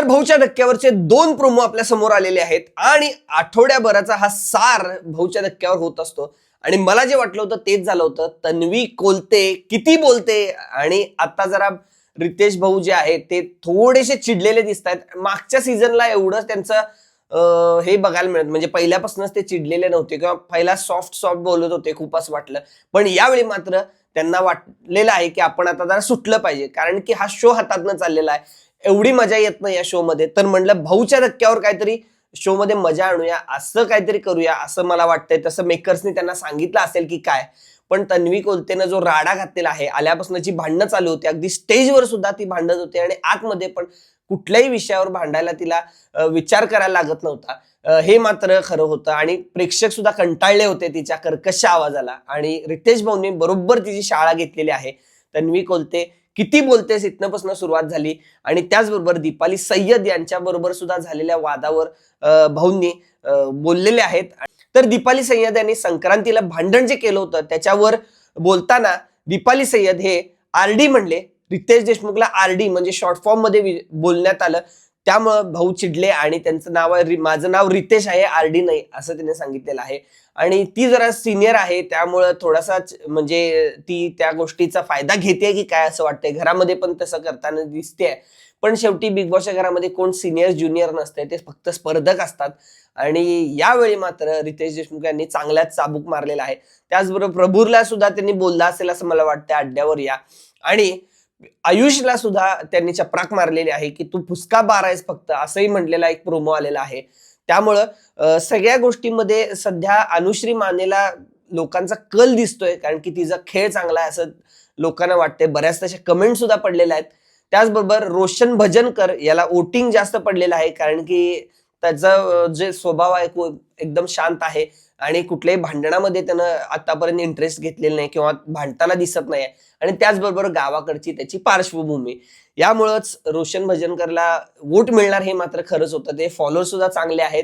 तर भाऊच्या धक्क्यावरचे 2 प्रोमो आपल्या समोर आलेले आहेत आणि आठवड्याभराचा हा सार भाऊच्या धक्क्यावर होत असतो. आणि मला जे वाटलं होतं तेच झालं होतं. तन्वी कोलते किती बोलते आणि आता जरा रितेश भाऊ जे आहेत ते थोडेसे चिडलेले दिसत आहेत. मागच्या सीझनला एवढं त्यांचं हे बघायला मिळत, म्हणजे पहिल्यापासूनच ते चिडलेले नव्हते किंवा पहिला सॉफ्ट सॉफ्ट बोलत होते, खूप असं वाटलं. पण यावेळी मात्र त्यांना वाटलेलं आहे की आपण आता जरा सुटलं पाहिजे, कारण की हा शो हातातनं चाललेला आहे. एवढी मजा येत नाही या शो मध्ये. तर म्हणलं भाऊच्या धक्क्यावर काहीतरी शो मध्ये मजा आणूया, असं काहीतरी करूया असं मला वाटतंय. तसं मेकर्सनी त्यांना सांगितलं असेल की काय. पण तन्वी कोलतेनं जो राडा घातलेला आहे, आल्यापासूनची भांडणं चालू होती, अगदी स्टेजवर सुद्धा ती भांडत होती आणि आतमध्ये पण कुठल्याही विषयावर भांडायला तिला विचार करायला लागत नव्हता. हे मात्र खरं होतं आणि प्रेक्षक सुद्धा कंटाळले होते तिच्या कर्कश आवाजाला. आणि रितेश भाऊंनी बरोबर तिची शाळा घेतलेली आहे. तन्वी कोलते किती बोलतेस इथनपासून सुरुवात झाली आणि त्याचबरोबर दीपाली सय्यद यांच्या बरोबर सुद्धा झालेल्या वादावर भाऊंनी बोललेले आहेत. तर दीपाली सय्यद यांनी संक्रांतीला भांडण जे केलं होतं त्याच्यावर बोलताना दीपाली सय्यद हे आरडी म्हणले. रितेश देशमुखला आरडी म्हणजे शॉर्ट फॉर्म मध्ये बोलण्यात आलं, त्यामुळं भाऊ चिडले आणि त्यांचं नाव आहे, माझं नाव रितेश आहे, आरडी नाही असं तिने सांगितलेलं आहे. आणि ती जरा सिनियर आहे त्यामुळं थोडासा म्हणजे ती त्या गोष्टीचा फायदा घेते की काय असं वाटतंय. घरामध्ये पण तसं करताना दिसते. पण शेवटी बिग बॉसच्या घरामध्ये कोण सिनियर ज्युनियर नसते, ते फक्त स्पर्धक असतात. आणि यावेळी मात्र रितेश देशमुख यांनी चांगल्याच चाबूक मारलेला आहे. त्याचबरोबर प्रभूरला सुद्धा त्यांनी बोलला असेल असं मला वाटतं, अड्ड्यावर या. आणि आयुषला सुद्धा त्यांनी चपराक मारलेली आहे की तू फुसका बार आहेस फक्त, असंही म्हटलेला एक प्रोमो आलेला आहे. त्यामुळं सगळ्या गोष्टींमध्ये सध्या अनुश्री मानेला लोकांचा कल दिसतोय, कारण की तिचा खेळ चांगला आहे असं लोकांना वाटतंय. बऱ्याच तशा कमेंट सुद्धा पडलेल्या आहेत. त्याचबरोबर रोशन भजनकर याला वोटिंग जास्त पडलेलं आहे, कारण की त्याचा जे स्वभाव आहे एकदम शांत आहे आणि कुठल्याही भांडणामध्ये त्यानं आतापर्यंत इंटरेस्ट घेतलेला नाही किंवा भांडताना दिसत नाही. आणि त्याचबरोबर गावाकडची त्याची पार्श्वभूमी, यामुळेच रोशन भजनकरला वोट मिळणार हे मात्र खरंच होतं. ते फॉलोअर सुद्धा चांगले आहेत.